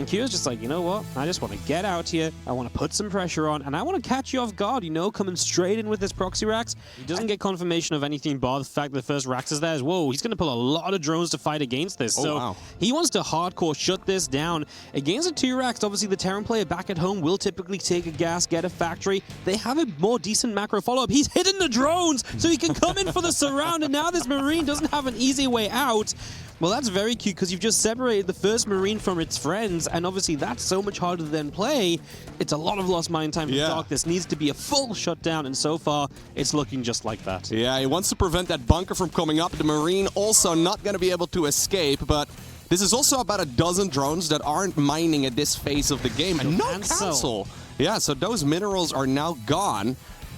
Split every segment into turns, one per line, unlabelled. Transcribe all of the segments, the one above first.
And Q's just like, you know what? I just want to get out here. I want to put some pressure on, and I want to catch you off guard, you know, coming straight in with this proxy racks. He doesn't get confirmation of anything bar the fact that the first racks is there. Whoa, he's going to pull a lot of drones to fight against this. So he wants to hardcore shut this down. Against the 2 racks, obviously the Terran player back at home will typically take a gas, get a factory. They have a more decent macro follow-up. He's hidden the drones so he can come in for the surround, and now this Marine doesn't have an easy way out. Well, that's very cute because you've just separated the first Marine from its friends, and obviously that's so much harder to then play. It's a lot of lost mine time for Dark. This needs to be a full shutdown, and so far, it's looking just like that.
Yeah, he wants to prevent that bunker from coming up. The Marine also not going to be able to escape, but this is also about a dozen drones that aren't mining at this phase of the game, and no cancel. Yeah, so those minerals are now gone.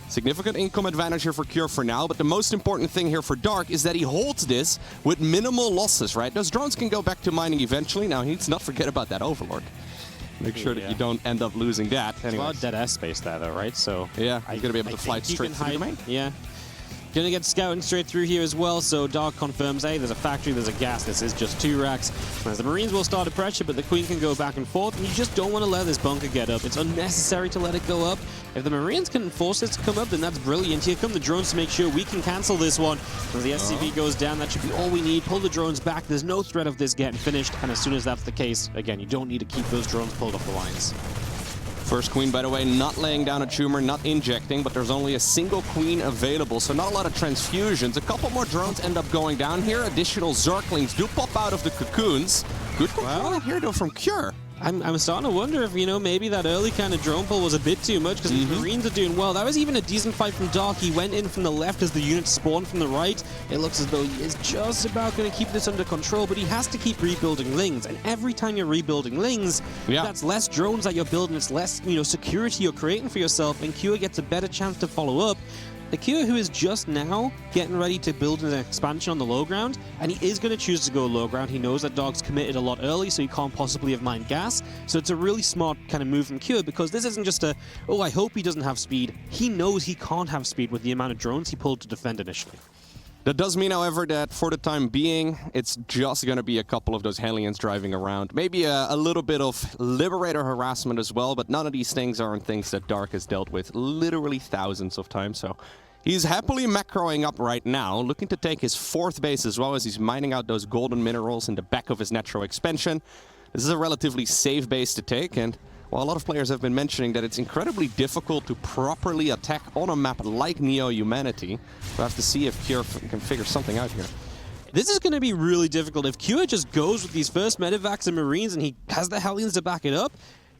Significant income advantage here for Cure for now, but the most important thing here for Dark is that he holds this with minimal losses, right? Those drones can go back to mining eventually. Now, he needs to not forget about that Overlord. Make sure that you don't end up losing that.
There's a lot of dead air space there, though, right? So
yeah, you're going to be able to fly straight through the main.
Yeah. Gonna get scouting straight through here as well, so Dark confirms, hey, there's a factory, there's a gas, this is just 2 racks. As the Marines will start a pressure, but the Queen can go back and forth, and you just don't want to let this bunker get up. It's unnecessary to let it go up. If the Marines can force this to come up, then that's brilliant. Here come the drones to make sure we can cancel this one. As the SCV goes down, that should be all we need. Pull the drones back, there's no threat of this getting finished, and as soon as that's the case, again, you don't need to keep those drones pulled off the lines.
First Queen, by the way, not laying down a tumor, not injecting, but there's only a single Queen available, so not a lot of transfusions. A couple more drones end up going down here. Additional Zerglings do pop out of the cocoons. Good control here, though, from Cure.
I'm starting to wonder if, you know, maybe that early kind of drone pull was a bit too much because the Marines are doing well. That was even a decent fight from Dark. He went in from the left as the units spawned from the right. It looks as though he is just about going to keep this under control, but he has to keep rebuilding Lings. And every time you're rebuilding Lings, that's less drones that you're building. It's less, you know, security you're creating for yourself, and Cure gets a better chance to follow up. The Cure, who is just now getting ready to build an expansion on the low ground, and he is going to choose to go low ground. He knows that Dark's committed a lot early, so he can't possibly have mined gas. So it's a really smart kind of move from Cure, because this isn't just a, oh, I hope he doesn't have speed. He knows he can't have speed with the amount of drones he pulled to defend initially.
That does mean, however, that for the time being, it's just going to be a couple of those Hellions driving around. Maybe a little bit of Liberator harassment as well, but none of these things aren't things that Dark has dealt with literally thousands of times, so he's happily macroing up right now, looking to take his 4th base as well as he's mining out those golden minerals in the back of his natural expansion. This is a relatively safe base to take, and well, a lot of players have been mentioning that it's incredibly difficult to properly attack on a map like Neo-Humanity. We'll have to see if Cure can figure something out here.
This is going to be really difficult. If Cure just goes with these first medevacs and Marines and he has the Hellions to back it up,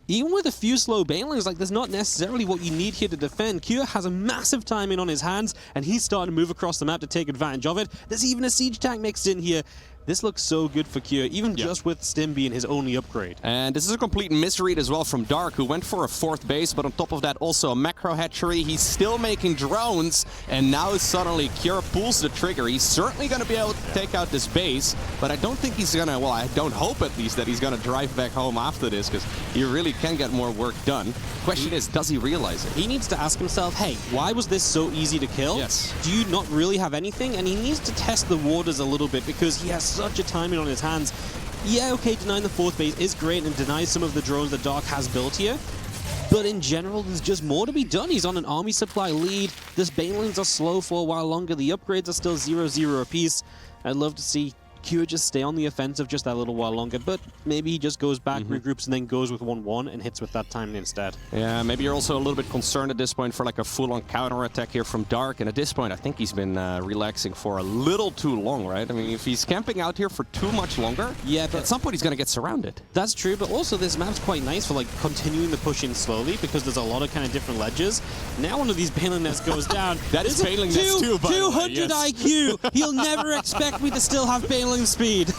even with a few slow banelings, like, there's not necessarily what you need here to defend. Cure has a massive timing on his hands, and he's starting to move across the map to take advantage of it. There's even a siege tank mixed in here. This looks so good for Cure, even just with Stim being his only upgrade.
And this is a complete misread as well from Dark, who went for a 4th base, but on top of that also a macro hatchery. He's still making drones, and now suddenly Cure pulls the trigger. He's certainly going to be able to take out this base, but I don't think he's going to, well, I don't hope at least that he's going to drive back home after this, because he really can get more work done. Question is, does he realize it?
He needs to ask himself, hey, why was this so easy to kill?
Yes.
Do you not really have anything? And he needs to test the waters a little bit, because he has such a timing on his hands. Yeah, okay, denying the 4th base is great and denies some of the drones that Dark has built here, but in general, there's just more to be done. He's on an army supply lead. This banelings are slow for a while longer. The upgrades are still 0-0 apiece. I'd love to see Cure just stay on the offensive just that little while longer, but maybe he just goes back, regroups, and then goes with 1-1 and hits with that timing instead.
Yeah, maybe you're also a little bit concerned at this point for like a full-on counter-attack here from Dark, and at this point I think he's been relaxing for a little too long, right? I mean, if he's camping out here for too much longer, but at some point he's going to get surrounded.
That's true, but also this map's quite nice for like continuing the push in slowly, because there's a lot of kind of different ledges. Now one of these baneling nests goes down.
That is baneling nest too, by
200
the way, yes.
IQ! He'll never expect me to still have baneling speed.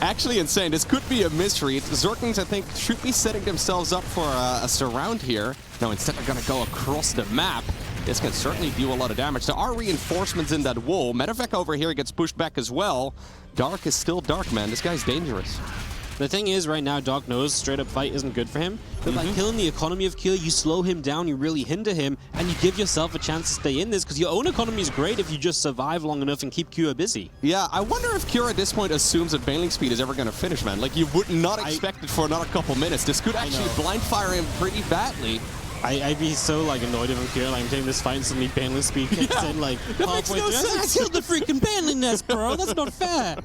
Actually insane. This could be a misread. The Zerglings, I think, should be setting themselves up for a surround here. No, instead they're going to go across the map. This can certainly do a lot of damage. There are reinforcements in that wall. Medevac over here gets pushed back as well. Dark is still Dark, man. This guy's dangerous.
The thing is, right now, Dark knows straight up fight isn't good for him, but by killing the economy of Kure, you slow him down, you really hinder him, and you give yourself a chance to stay in this, because your own economy is great if you just survive long enough and keep Kure busy.
Yeah, I wonder if Kure at this point assumes that Baneling Speed is ever going to finish, man. Like, you would not expect it for another couple minutes. This could actually blind fire him pretty badly.
I'd be so, like, annoyed if I'm Kure, like, I'm taking this fight and suddenly Baneling Speed kicks in, like, halfway through. I killed the freaking Baneling nest, bro! That's not fair!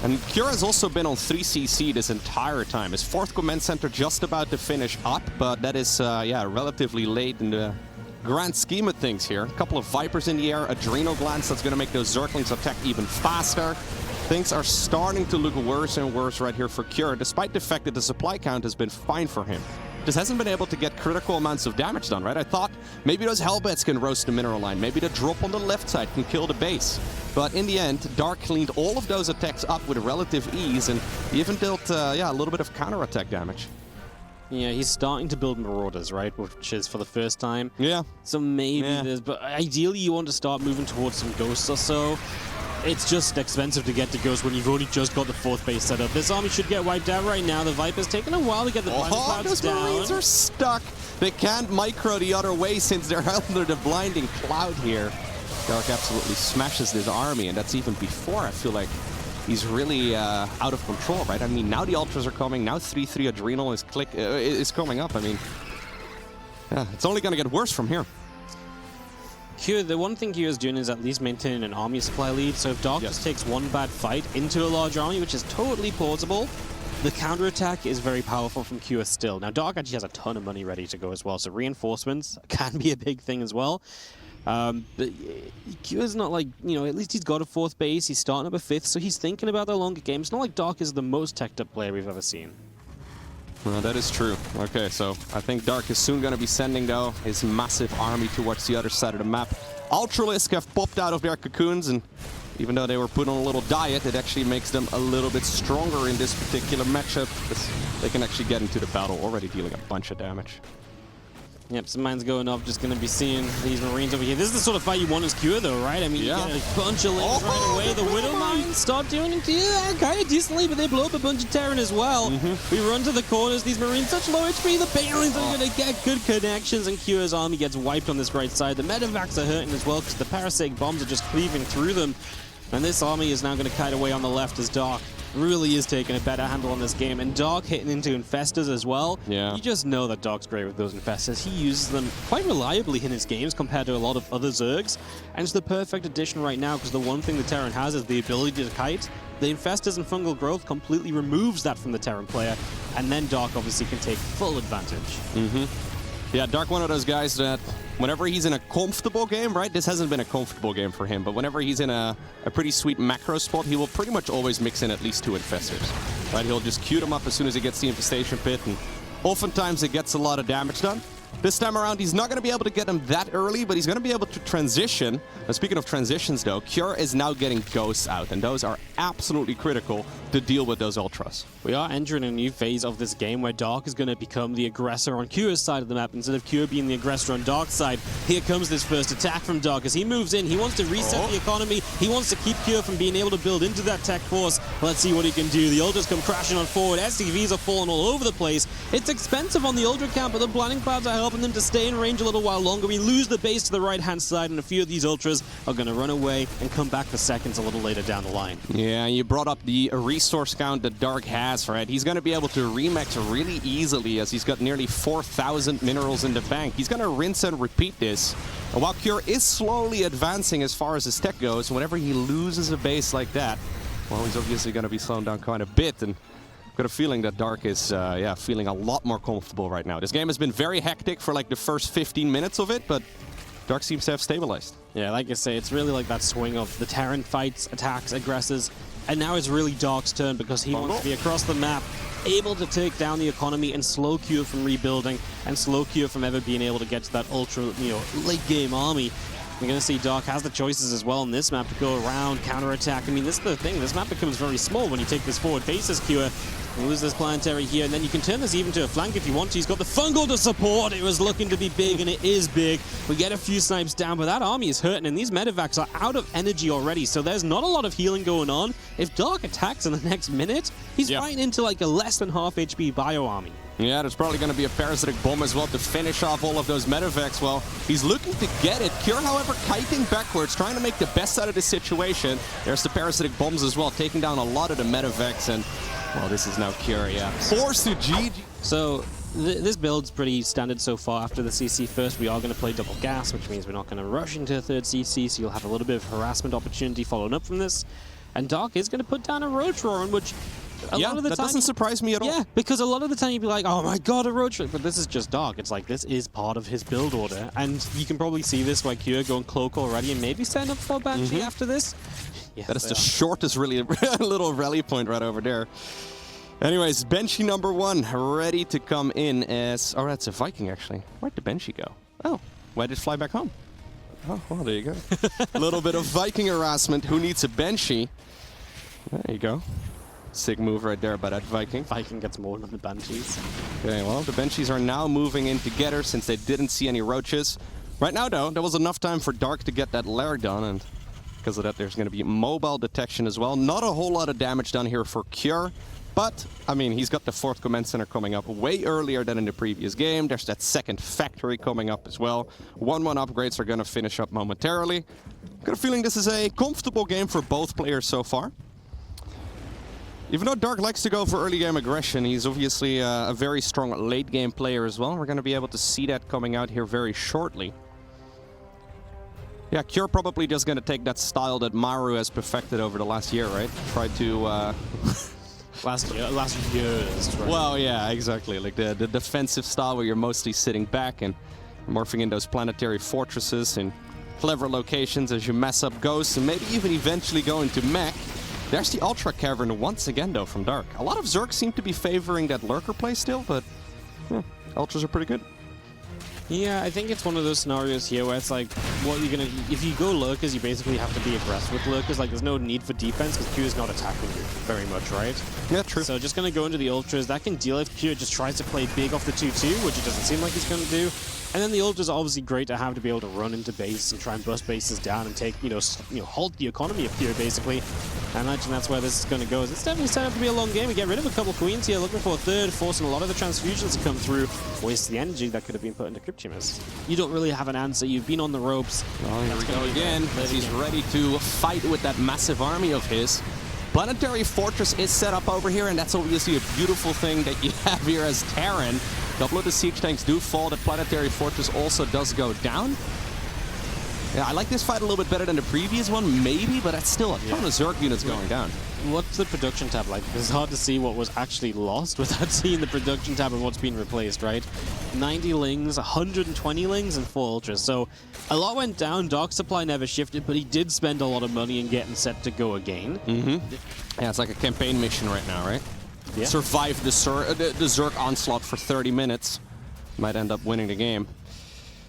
And Kure has also been on 3CC this entire time. His 4th command center just about to finish up, but that is, yeah, relatively late in the grand scheme of things here. A couple of Vipers in the air, Adrenal Glands that's going to make those Zerglings attack even faster. Things are starting to look worse and worse right here for Kure, despite the fact that the supply count has been fine for him. Just hasn't been able to get critical amounts of damage done, right? I thought maybe those Hellbats can roast the mineral line. Maybe the drop on the left side can kill the base. But in the end, Dark cleaned all of those attacks up with relative ease and even dealt, yeah, a little bit of counterattack damage.
Yeah, he's starting to build Marauders, right? Which is for the first time.
Yeah.
So maybe there's... But ideally, you want to start moving towards some Ghosts or so. It's just expensive to get to Ghost when you've only just got the 4th base set up. This army should get wiped out right now. The Viper's taking a while to get the blinding clouds down.
Those Marines are stuck. They can't micro the other way since they're under the blinding cloud here. Dark absolutely smashes this army, and that's even before I feel like he's really out of control, right? I mean, now the Ultras are coming. Now 3-3 Adrenal is coming up. I mean, yeah, it's only going to get worse from here.
Kure, the one thing Kure is doing is at least maintaining an army supply lead, so if Dark just takes one bad fight into a large army, which is totally plausible, the counterattack is very powerful from Kure still. Now, Dark actually has a ton of money ready to go as well, so reinforcements can be a big thing as well. But Kure's not like, you know, at least he's got a 4th base, he's starting up a 5th, so he's thinking about the longer game. It's not like Dark is the most teched up player we've ever seen.
Well, that is true. Okay, so I think Dark is soon going to be sending, though, his massive army towards the other side of the map. Ultralisk have popped out of their cocoons, and even though they were put on a little diet, it actually makes them a little bit stronger in this particular matchup, because they can actually get into the battle already dealing a bunch of damage.
Yep, some mines going up, just going to be seeing these Marines over here. This is the sort of fight you want as Kure, though, right? I mean, you get a bunch of lanes right away. The Widow mines start doing it kind of decently, but they blow up a bunch of Terran as well. We run to the corners. These Marines such low HP. The Banelings are going to get good connections, and Kure's army gets wiped on this right side. The Medevacs are hurting as well, because the Parasitic bombs are just cleaving through them. And this army is now going to kite away on the left as Dark really is taking a better handle on this game. And Dark hitting into Infestors as well.
Yeah.
You just know that Dark's great with those Infestors. He uses them quite reliably in his games compared to a lot of other Zergs. And it's the perfect addition right now, because the one thing the Terran has is the ability to kite. The Infestors and Fungal Growth completely removes that from the Terran player. And then Dark obviously can take full advantage.
Yeah, Dark, one of those guys that whenever he's in a comfortable game, right? This hasn't been a comfortable game for him, but whenever he's in a pretty sweet macro spot, he will pretty much always mix in at least 2 Infestors. Right? He'll just queue them up as soon as he gets the Infestation Pit, and oftentimes it gets a lot of damage done. This time around, he's not going to be able to get them that early, but he's going to be able to transition. Now, speaking of transitions, though, Kure is now getting Ghosts out, and those are absolutely critical to deal with those Ultras.
We are entering a new phase of this game where Dark is going to become the aggressor on Kure's side of the map. Instead of Kure being the aggressor on Dark's side, here comes this first attack from Dark. As he moves in, he wants to reset the economy. He wants to keep Kure from being able to build into that tech force. Let's see what he can do. The Ultras come crashing on forward. SCVs are falling all over the place. It's expensive on the Ultra camp, but the Blinding Clouds are helping them to stay in range a little while longer. We lose the base to the right-hand side, and a few of these Ultras are going to run away and come back for seconds a little later down the line. Yeah,
you brought up the resource count that Dark has, right? He's going to be able to remax really easily, as he's got nearly 4,000 minerals in the bank. He's going to rinse and repeat this. And while Kure is slowly advancing as far as his tech goes, whenever he loses a base like that, well, he's obviously going to be slowing down quite a bit. And I've got a feeling that Dark is feeling a lot more comfortable right now. This game has been very hectic for like the first 15 minutes of it, but Dark seems to have stabilized.
Yeah, like I say, it's really like that swing of the Terran fights, attacks, aggressors, and now it's really Dark's turn, because he wants to be across the map, able to take down the economy and slow Kure from rebuilding, and slow Kure from ever being able to get to that ultra, late game army. You're going to see Dark has the choices as well on this map to go around, counterattack. I mean, this is the thing. This map becomes very small when you take this forward basis, Cure. You lose this planetary here, and then you can turn this even to a flank if you want to. He's got the fungal to support. It was looking to be big, and it is big. We get a few snipes down, but that army is hurting, and these medevacs are out of energy already, so there's not a lot of healing going on. If Dark attacks in the next minute, he's right into like a less than half HP bio army.
Yeah, there's probably going to be a parasitic bomb as well to finish off all of those medevacs. Well, he's looking to get it. Cure, however, kiting backwards, trying to make the best out of the situation. There's the parasitic bombs as well, taking down a lot of the medevacs, and, well, this is now Cure, yeah. Forced to GG.
So, this build's pretty standard so far. After the CC first, we are going to play double gas, which means we're not going to rush into a third CC, so you'll have a little bit of harassment opportunity following up from this. And Dark is going to put down a roach roar, in which a lot of the
that
time,
doesn't surprise me at all.
Yeah, because a lot of the time you'd be like, oh my god, a roach roar. But this is just Dark. It's like, this is part of his build order. And you can probably see this by Cure going cloak already and maybe stand up for Banshee after this. Yes,
that is the shortest really little rally point right over there. Anyways, Banshee number 1 ready to come in as... Oh, that's a Viking, actually. Where'd the Banshee go? Oh, why did it fly back home? Oh, well, there you go. A little bit of Viking harassment. Who needs a Banshee? There you go. Sick move right there by that Viking.
Viking gets more than the Banshees.
Okay, well, the Banshees are now moving in together since they didn't see any roaches. Right now, though, there was enough time for Dark to get that lair done, and because of that, there's going to be mobile detection as well. Not a whole lot of damage done here for Cure, but, I mean, he's got the 4th command center coming up way earlier than in the previous game. There's that 2nd factory coming up as well. 1-1 upgrades are going to finish up momentarily. Got a feeling this is a comfortable game for both players so far. Even though Dark likes to go for early game aggression, he's obviously a very strong late game player as well. We're going to be able to see that coming out here very shortly. Yeah, Cure probably just going to take that style that Maru has perfected over the last year, right? Try to...
last years. Right?
Well, yeah, exactly. Like the defensive style where you're mostly sitting back and morphing in those planetary fortresses in clever locations as you mess up ghosts and maybe even eventually go into mech. There's the Ultra Cavern once again, though, from Dark. A lot of Zerg seem to be favoring that Lurker play still, but yeah, Ultras are pretty good.
Yeah, I think it's one of those scenarios here where it's like, what you're gonna... If you go Lurkers, you basically have to be aggressive with Lurkers. Like, there's no need for defense because Q is not attacking you very much, right?
Yeah, true.
So just gonna go into the Ultras. That can deal if Q just tries to play big off the 2-2, which it doesn't seem like he's gonna do. And then the Ultras are obviously great to have to be able to run into base and try and bust bases down and take, halt the economy of Q, basically. I imagine that's where this is going to go. It's definitely set up to be a long game. We get rid of a couple queens here, looking for a third, forcing a lot of the transfusions to come through. Waste the energy that could have been put into Cryptimus. You don't really have an answer. You've been on the ropes.
Oh, here we go again. He's ready to fight with that massive army of his. Planetary Fortress is set up over here, and that's obviously a beautiful thing that you have here as Terran. A couple of the siege tanks do fall. The Planetary Fortress also does go down. Yeah, I like this fight a little bit better than the previous one, maybe, but that's still a ton of Zerg units going down.
What's the production tab like? It's hard to see what was actually lost without seeing the production tab and what's been replaced, right? 90 lings, 120 lings, and 4 ultras. So a lot went down. Dark supply never shifted, but he did spend a lot of money in getting set to go again.
Yeah, it's like a campaign mission right now, right?
Yeah.
Survive the Zerg onslaught for 30 minutes. Might end up winning the game.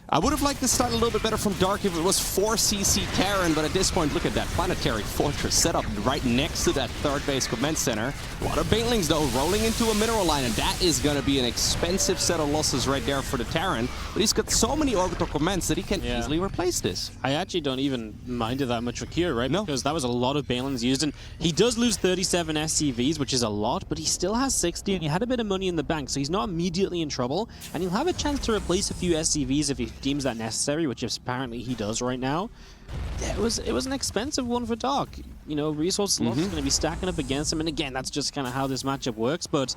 I would have liked to start a little bit better from Dark if it was 4cc Terran, but at this point, look at that Planetary Fortress set up right next to that 3rd base command center. A lot of Banelings, though, rolling into a mineral line, and that is going to be an expensive set of losses right there for the Terran. But he's got so many orbital commands that he can easily replace this.
I actually don't even mind it that much for Kira, right?
No.
Because that was a lot of Banelings used, and he does lose 37 SCVs, which is a lot, but he still has 60, and he had a bit of money in the bank, so he's not immediately in trouble, and he'll have a chance to replace a few SCVs if he deems that necessary, which is apparently he does right now. It was an expensive one for Dark. Resource loss is going to be stacking up against him, and again, that's just kind of how this matchup works, but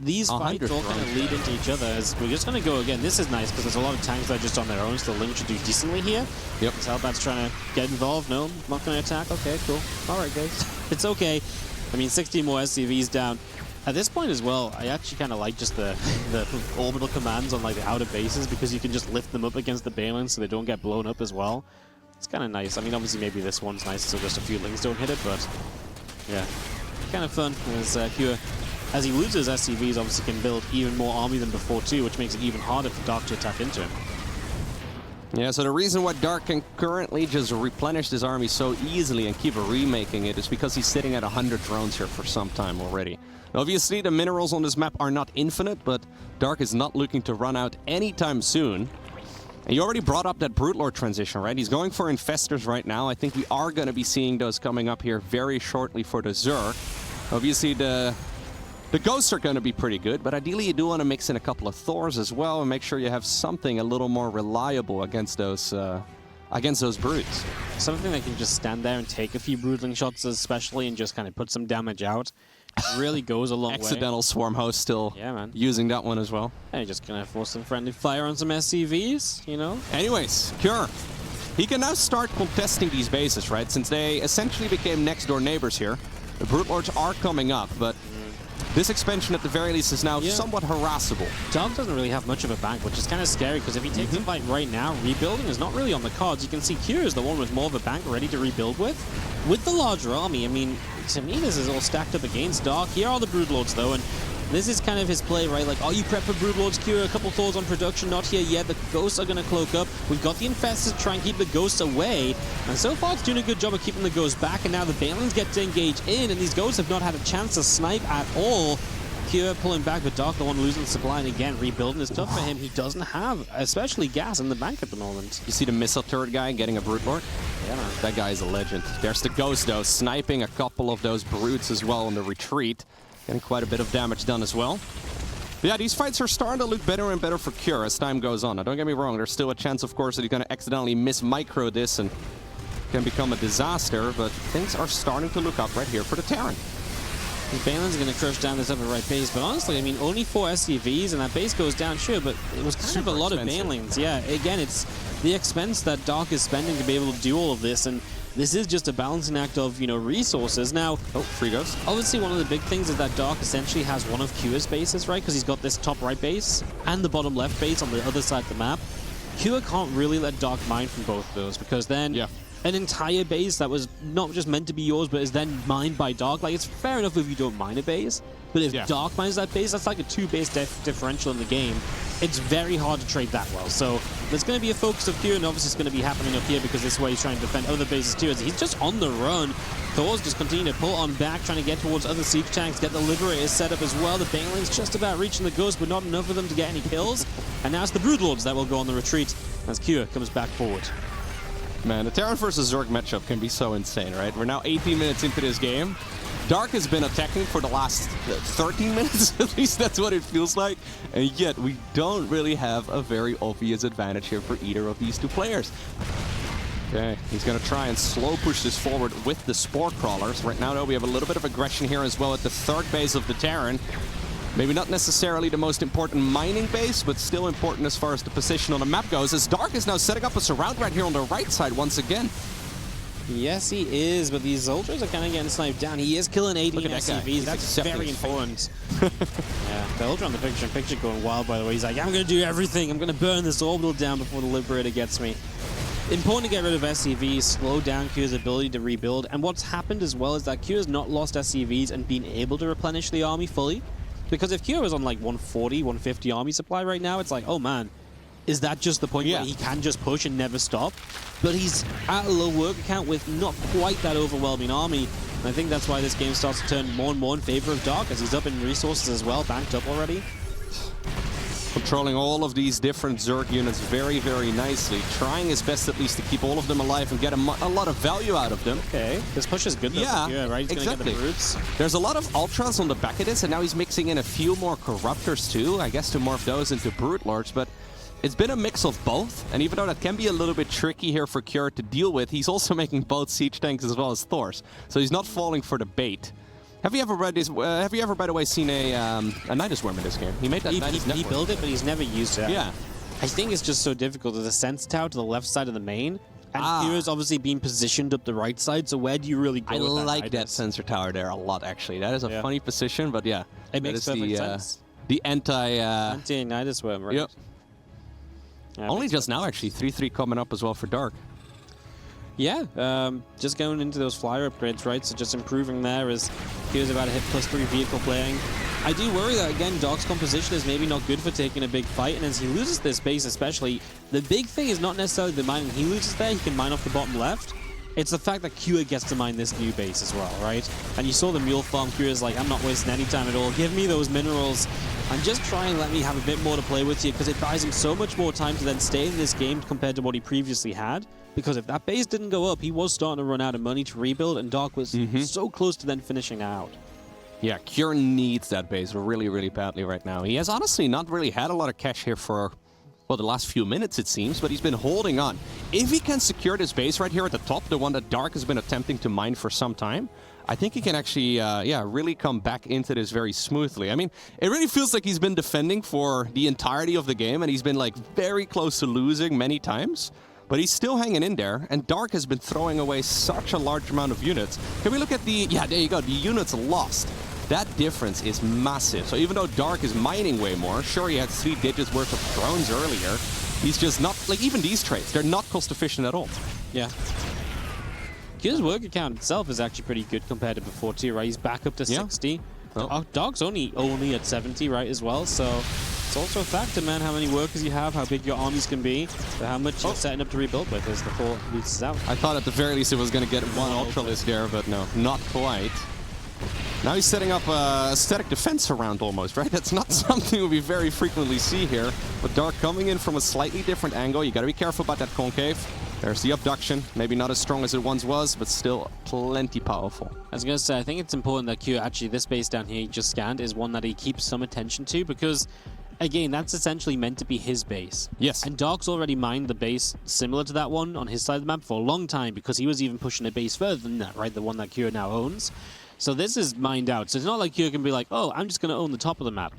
these fights all kind of lead into each other. As we're just going to go again. This is nice because there's a lot of tanks that are just on their own, so the Link should do decently here.
Yep.
Hellbat's trying to get involved. No, not going to attack. Okay, cool. All right, guys. It's okay. I mean, 16 more SCVs down. At this point as well, I actually kind of like just the orbital commands on like the outer bases because you can just lift them up against the Balins so they don't get blown up as well. It's kind of nice. I mean, obviously maybe this one's nice so just a few Lings don't hit it, but yeah, kind of fun. As he loses SCVs, obviously can build even more army than before too, which makes it even harder for Dark to attack into him.
Yeah, so the reason why Dark can currently just replenish this army so easily and keep remaking it is because he's sitting at 100 drones here for some time already. Obviously, the minerals on this map are not infinite, but Dark is not looking to run out anytime soon. And you already brought up that Brute Lord transition, right? He's going for Infestors right now. I think we are going to be seeing those coming up here very shortly for the Zerg. Obviously, the Ghosts are going to be pretty good, but ideally you do want to mix in a couple of Thors as well and make sure you have something a little more reliable against those Brutes.
Something that can just stand there and take a few Broodling shots especially and just kind of put some damage out. Really goes a long way.
Accidental Swarm Host still using that one as well.
And just gonna force some friendly fire on some SCVs, you know?
Anyways, Cure. He can now start contesting these bases, right? Since they essentially became next door neighbors here. The Brute Lords are coming up, but this expansion at the very least is now somewhat harassable.
Dog doesn't really have much of a bank, which is kind of scary because if he takes a fight right now, rebuilding is not really on the cards. You can see Cure is the one with more of a bank ready to rebuild with. With the larger army, I mean, to me this is all stacked up against Dark. Here are the Broodlords though, and this is kind of his play, right? Like, oh, you prep for Broodlords, Cure, a couple Thors on production, not here yet. The Ghosts are going to cloak up. We've got the Infestors to try and keep the Ghosts away. And so far, it's doing a good job of keeping the Ghosts back. And now the Banelings get to engage in, and these Ghosts have not had a chance to snipe at all. Cure pulling back, but Dark the one losing supply, and again, rebuilding is tough for him. He doesn't have, especially gas in the bank at the moment.
You see the missile turret guy getting a Brute Lord?
Yeah, man.
That guy is a legend. There's the Ghost, though, sniping a couple of those Brutes as well in the retreat. Getting quite a bit of damage done as well. But yeah, these fights are starting to look better and better for Cure as time goes on. Now, don't get me wrong, there's still a chance, of course, that he's going to accidentally miss-micro this and can become a disaster, but things are starting to look up right here for the Terran.
Banelin's going to crush down this upper right base, but honestly, I mean, only 4 SCVs, and that base goes down, sure, but it was kind of a lot of Banelings. Yeah, again, it's the expense that Dark is spending to be able to do all of this, and this is just a balancing act of, you know, resources. Now,
free Ghost.
Obviously, one of the big things is that Dark essentially has one of Cure's bases, right? Because he's got this top right base and the bottom left base on the other side of the map. Cure can't really let Dark mine from both of those, because then an entire base that was not just meant to be yours, but is then mined by Dark. Like, it's fair enough if you don't mine a base, but if Dark mines that base, that's like a 2-base differential in the game. It's very hard to trade that well. So there's going to be a focus of Cure, and obviously it's going to be happening up here because this is where he's trying to defend other bases too. As he's just on the run. Thors just continue to pull on back, trying to get towards other siege tanks, get the Liberators set up as well. The Banelings just about reaching the Ghost, but not enough of them to get any kills. And now it's the Broodlords that will go on the retreat as Cure comes back forward.
Man, the Terran versus Zerg matchup can be so insane, right? We're now 18 minutes into this game. Dark has been attacking for the last 13 minutes, at least that's what it feels like. And yet, we don't really have a very obvious advantage here for either of these two players. Okay, he's going to try and slow push this forward with the Spore Crawlers. Right now, though, we have a little bit of aggression here as well at the third base of the Terran. Maybe not necessarily the most important mining base, but still important as far as the position on the map goes, as Dark is now setting up a surround right here on the right side once again.
Yes, he is, but these soldiers are kind of getting sniped down. He is killing 18 SCVs. That's very important. Yeah, the Ultra on the picture going wild, by the way. He's like, I'm going to do everything. I'm going to burn this orbital down before the Liberator gets me. Important to get rid of SCVs, slow down Cure's ability to rebuild. And what's happened as well is that Cure has not lost SCVs and been able to replenish the army fully. Because if Cure is on like 140, 150 army supply right now, it's like, oh man, is that just the point where he can just push and never stop? But he's at a low work account with not quite that overwhelming army. And I think that's why this game starts to turn more and more in favor of Dark, as he's up in resources as well, banked up already.
Controlling all of these different Zerg units very, very nicely. Trying his best at least to keep all of them alive and get a lot of value out of them.
Okay, this push is good though. Yeah, right? He's gonna get the roots.
There's a lot of Ultras on the back of this, and now he's mixing in a few more Corruptors too. I guess to morph those into Brute Lords, but it's been a mix of both. And even though that can be a little bit tricky here for Cure to deal with, he's also making both siege tanks as well as Thors. So he's not falling for the bait. Have you ever, by the way, seen a Nidus Worm in this game? He made that Nidus
He built it, but he's never used it.
Yeah.
I think it's just so difficult. There's a Sense Tower to the left side of the main, and Cure's obviously being positioned up the right side, so where do you really go with that
like that sensor tower there a lot, actually. That is a funny position, but yeah.
It makes perfect sense.
The
anti-Nidus Worm, right?
Yep. Yeah, only just now, actually. 3-3 coming up as well for Dark.
Yeah, just going into those flyer upgrades, right? So just improving there as he was about to hit +3 vehicle playing. I do worry that, again, Doc's composition is maybe not good for taking a big fight, and as he loses this base especially, the big thing is not necessarily the mining he loses there. He can mine off the bottom left. It's the fact that Kua gets to mine this new base as well, right? And you saw the mule farm. Kua's like, I'm not wasting any time at all. Give me those minerals. And just try and let me have a bit more to play with here, because it buys him so much more time to then stay in this game compared to what he previously had. Because if that base didn't go up, he was starting to run out of money to rebuild, and Doc was so close to then finishing out.
Yeah, Kure needs that base really, really badly right now. He has honestly not really had a lot of cash here for, well, the last few minutes, it seems, but he's been holding on. If he can secure this base right here at the top, the one that Dark has been attempting to mine for some time, I think he can actually, yeah, really come back into this very smoothly. I mean, it really feels like he's been defending for the entirety of the game, and he's been, like, very close to losing many times. But he's still hanging in there, and Dark has been throwing away such a large amount of units. Can we look at the... Yeah, there you go, the units lost. That difference is massive. So even though Dark is mining way more, sure, he had 3 digits worth of drones earlier, he's just not... Like, even these trades, they're not cost-efficient at all.
Yeah. Kua's work account itself is actually pretty good compared to before, too, right? He's back up to 60. Oh. Dark's only at 70, right, as well, so... It's also a factor, man, how many workers you have, how big your armies can be, but how much you're setting up to rebuild with as the Thor leads out.
I thought at the very least it was going to get one Ultralisk there, but no, not quite. Now he's setting up a static defense around almost, right? That's not something we very frequently see here. But Dark coming in from a slightly different angle. You got to be careful about that concave. There's the abduction. Maybe not as strong as it once was, but still plenty powerful.
I was going to say, I think it's important that Kua, actually, this base down here he just scanned is one that he keeps some attention to, because... Again, that's essentially meant to be his base.
Yes.
And Dark's already mined the base similar to that one on his side of the map for a long time, because he was even pushing a base further than that, right? The one that Kua now owns. So this is mined out. So it's not like Kua can be like, oh, I'm just going to own the top of the map.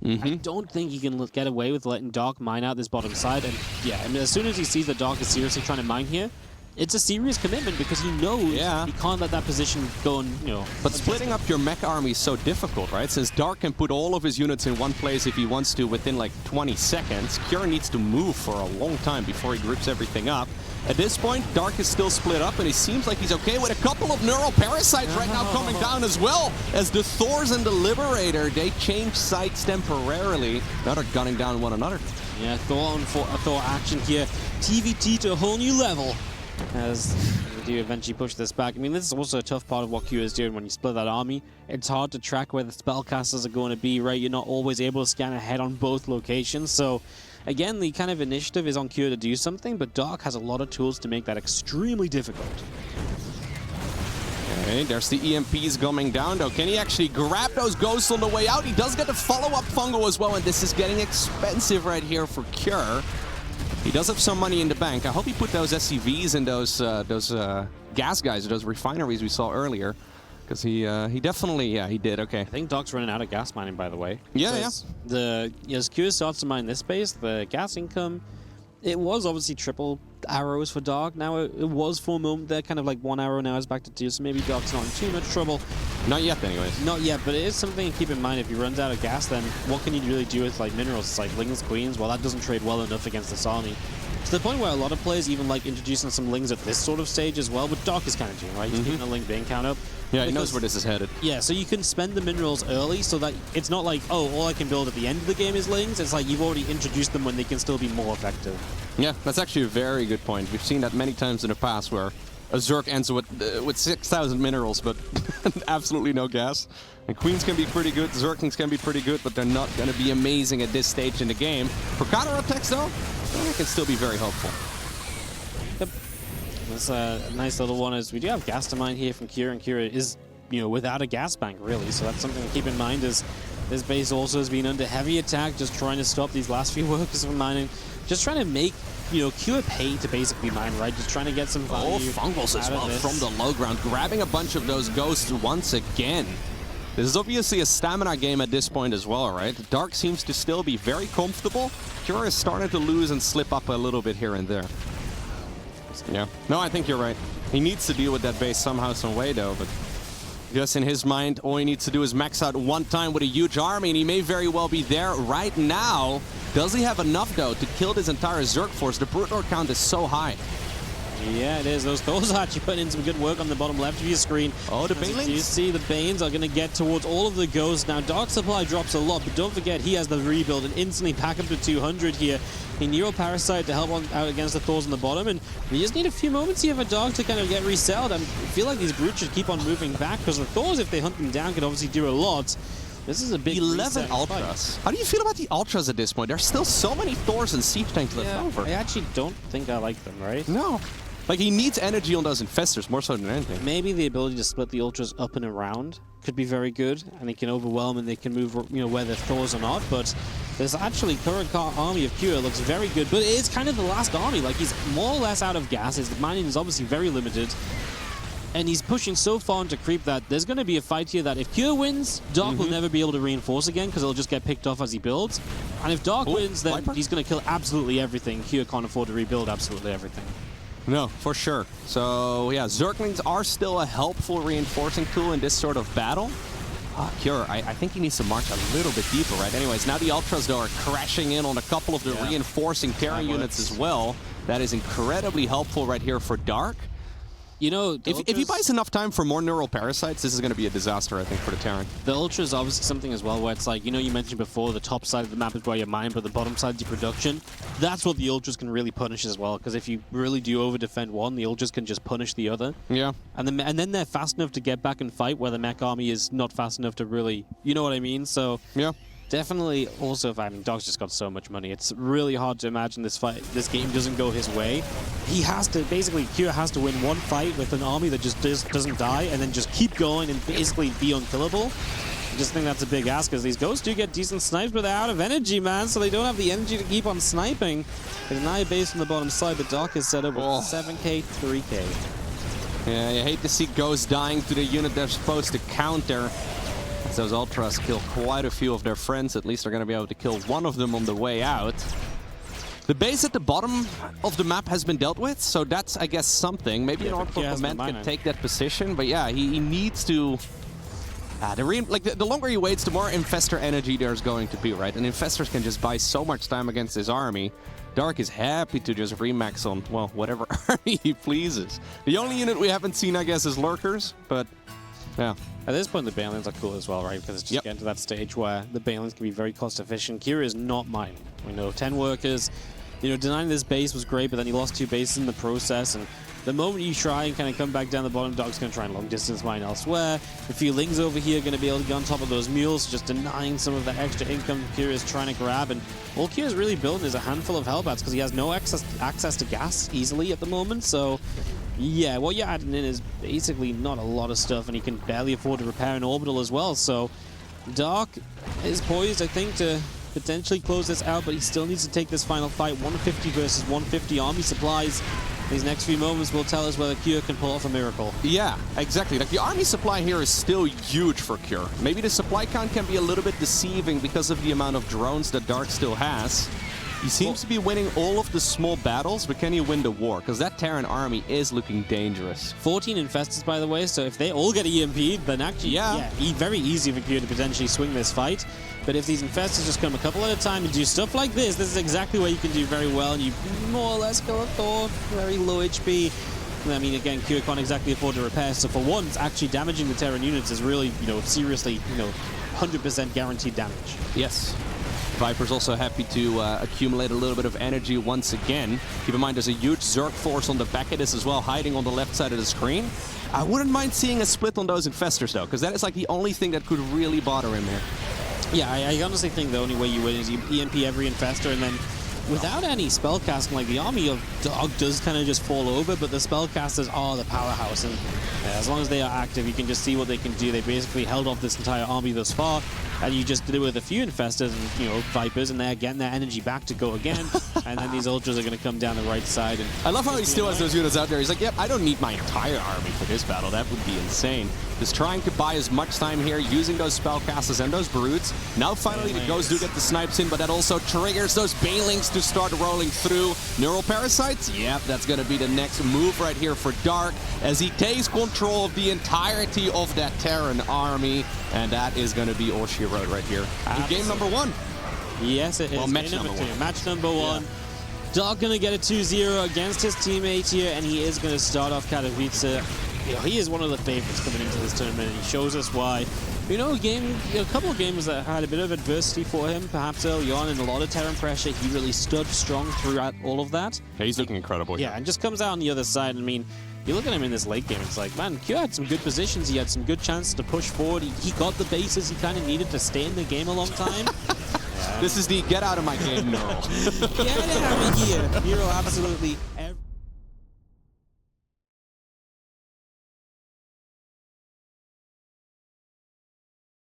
I don't think he can get away with letting Dark mine out this bottom side. And yeah, I mean, as soon as he sees that Dark is seriously trying to mine here, it's a serious commitment, because he knows he can't let that position go and, you know...
But splitting up your mech army is so difficult, right? Since Dark can put all of his units in one place if he wants to within like 20 seconds, Kure needs to move for a long time before he grips everything up. At this point, Dark is still split up, and he seems like he's okay with a couple of neural parasites right now coming down as well, as the Thors and the Liberator, they change sides temporarily. Now they're gunning down one another.
Yeah, Thor on Thor action here. TVT to a whole new level. As we do eventually push this back. I mean, this is also a tough part of what Kua is doing when you split that army. It's hard to track where the spellcasters are going to be, right? You're not always able to scan ahead on both locations. So, again, the kind of initiative is on Kua to do something, but Dark has a lot of tools to make that extremely difficult.
Okay, there's the EMPs coming down, though. Can he actually grab those ghosts on the way out? He does get the follow-up fungal as well, and this is getting expensive right here for Kure. He does have some money in the bank. I hope he put those SCVs in those gas guys, those refineries we saw earlier. Because he definitely, he did, okay.
I think Doc's running out of gas mining, by the way.
Yeah.
As Kua starts to mine this space, the gas income, it was obviously triple arrows for Doc. Now it was for a moment there, kind of like 1 arrow, now it's back to 2, so maybe Doc's not in too much trouble.
Not yet, anyways.
Not yet, but it is something to keep in mind. If he runs out of gas, then what can you really do with like minerals? It's like Lings, Queens, well, that doesn't trade well enough against this army. To the point where a lot of players even like introducing some Lings at this sort of stage as well, but Doc is kind of doing, right? He's keeping a Ling being count up.
Yeah, he knows where this is headed.
Yeah, so you can spend the minerals early so that it's not like, oh, all I can build at the end of the game is Lings. It's like you've already introduced them when they can still be more effective.
Yeah, that's actually a very good point. We've seen that many times in the past where a Zerg ends with 6,000 minerals, but absolutely no gas. And Queens can be pretty good, Zerglings can be pretty good, but they're not going to be amazing at this stage in the game. For counterattacks, though, it can still be very helpful.
Yep. That's a nice little one, as we do have gas to mine here from Kura, and Kura is, you know, without a gas bank, really. So that's something to keep in mind, as this base also has been under heavy attack, just trying to stop these last few workers from mining. Just trying to make, you know, Kua pay to basically mine, right? Just trying to get some value.
Oh, fungals as well from the low ground, grabbing a bunch of those ghosts once again. This is obviously a stamina game at this point as well, right? Dark seems to still be very comfortable. Kura is starting to lose and slip up a little bit here and there. Yeah. No, I think you're right. He needs to deal with that base somehow, some way, though, but just in his mind, all he needs to do is max out one time with a huge army, and he may very well be there right now. Does he have enough, though, to kill this entire Zerg force? The brute lord count is so high.
Yeah, it is. Those thors are actually putting in some good work on the bottom left of your screen.
Oh, the
As
Banelings?
you see, the Banes are going to get towards all of the ghosts. Now, Dark Supply drops a lot, but don't forget, he has the rebuild and instantly pack up to 200 here. He Neural Parasite to help out against the Thors on the bottom, and we just need a few moments here for Dark to kind of get resettled. I feel like these brutes should keep on moving back, because the Thors, if they hunt them down, could obviously do a lot. This is a big
11 Ultras.
Fight.
How do you feel about the Ultras at this point? There's still so many Thors and Siege Tanks left over.
I actually don't think I like them, right?
No. Like, he needs energy on those Infestors more so than anything.
Maybe the ability to split the Ultras up and around could be very good, and they can overwhelm and they can move, where the Thors are not. But there's actually current army of Cure looks very good, but it is kind of the last army. Like, he's more or less out of gas. His mining is obviously very limited. And he's pushing so far into creep that there's going to be a fight here that if Cure wins, Dark will never be able to reinforce again because it'll just get picked off as he builds. And if Dark wins, then he's going to kill absolutely everything. Cure can't afford to rebuild absolutely everything.
No, for sure. So, yeah, Zerglings are still a helpful reinforcing tool in this sort of battle. Cure, I think he needs to march a little bit deeper, right? Anyways, now the Ultras, though, are crashing in on a couple of the reinforcing Terran units as well. That is incredibly helpful right here for Dark.
You know,
if he buys enough time for more Neural Parasites, this is going to be a disaster, I think, for the Terran.
The Ultra is obviously something as well where it's like, you mentioned before, the top side of the map is where you mine, but the bottom side is your production. That's what the Ultras can really punish as well, because if you really do over-defend one, the Ultras can just punish the other.
Yeah.
And then they're fast enough to get back and fight, where the mech army is not fast enough to really, you know what I mean? So,
yeah.
Definitely also, Dog's just got so much money. It's really hard to imagine this game doesn't go his way. He has to, basically, Cure has to win one fight with an army that just doesn't die and then just keep going and basically be unkillable. I just think that's a big ask, because these ghosts do get decent snipes, but they're out of energy, man, so they don't have the energy to keep on sniping. There's an eye base on the bottom side, but Dark is set up with 7k, 3k.
Yeah, you hate to see ghosts dying to the unit they're supposed to counter. Those Ultras kill quite a few of their friends. At least they're going to be able to kill one of them on the way out. The base at the bottom of the map has been dealt with, so that's, I guess, something. Maybe an Orc Command can take that position, but yeah, he needs to... the longer he waits, the more Infestor energy there's going to be, right? And Infestors can just buy so much time against his army. Dark is happy to just remax on, well, whatever army he pleases. The only unit we haven't seen, I guess, is Lurkers, but... yeah.
At this point, the Banelings are cool as well, right? Because it's just getting to that stage where the Banelings can be very cost efficient. Kira is not mining. We know 10 workers. Denying this base was great, but then he lost 2 bases in the process. And the moment you try and kind of come back down the bottom, Dog's going to try and long distance mine elsewhere. A few Lings over here are going to be able to get on top of those mules, just denying some of the extra income Kira is trying to grab. And all Kira is really building is a handful of Hellbats, because he has no access to gas easily at the moment. So... yeah, what you're adding in is basically not a lot of stuff, and he can barely afford to repair an orbital as well. So Dark is poised, I think, to potentially close this out, but he still needs to take this final fight. 150 versus 150 army supplies. These next few moments will tell us whether Cure can pull off a miracle.
Yeah, exactly. Like, the army supply here is still huge for Cure. Maybe the supply count can be a little bit deceiving because of the amount of drones that Dark still has. He seems to be winning all of the small battles, but can he win the war? Because that Terran army is looking dangerous.
14 Infestors, by the way, so if they all get EMP'd, then actually, very easy for Cure to potentially swing this fight. But if these Infestors just come a couple at a time and do stuff like this is exactly what you can do very well, and you more or less kill a Thor, very low HP. I mean, again, Cure can't exactly afford to repair, so for once, actually damaging the Terran units is really, seriously, 100% guaranteed damage.
Yes. Viper's also happy to accumulate a little bit of energy once again. Keep in mind, there's a huge Zerg force on the back of this as well, hiding on the left side of the screen. I wouldn't mind seeing a split on those Infestors, though, because that is like the only thing that could really bother him here. Yeah,
I honestly think the only way you win is you EMP every Infestor, and then without any spellcasting, like the army of Dog does kind of just fall over, but the spellcasters are the powerhouse, and as long as they are active, you can just see what they can do. They basically held off this entire army thus far, and you just did it with a few Infestors and, Vipers, and they're getting their energy back to go again, and then these Ultras are going to come down the right side. And
I love how he still has those units out there. He's like, yep, I don't need my entire army for this battle. That would be insane. Just trying to buy as much time here, using those spellcasters and those brutes. Now finally the ghosts do get the snipes in, but that also triggers those Banelings to start rolling through. Neural Parasites? Yep, that's going to be the next move right here for Dark, as he takes control of the entirety of that Terran army, and that is going to be all she wrote right here. In game number 1.
Yes, it is.
Well, match number 1.
Match number 1. Dark gonna get a 2-0 against his teammate here, and he is gonna start off Katowice. You know, he is one of the favorites coming into this tournament, and he shows us why. You know, a couple of games that had a bit of adversity for him, perhaps early on, and a lot of Terran pressure. He really stood strong throughout all of that.
Yeah, he's looking incredible.
Yeah, and just comes out on the other side. I mean, you look at him in this late game, it's like, man, Q had some good positions. He had some good chances to push forward. He got the bases he kind of needed to stay in the game a long time.
This is the get out of my game neural.
Get out of here. Hero absolutely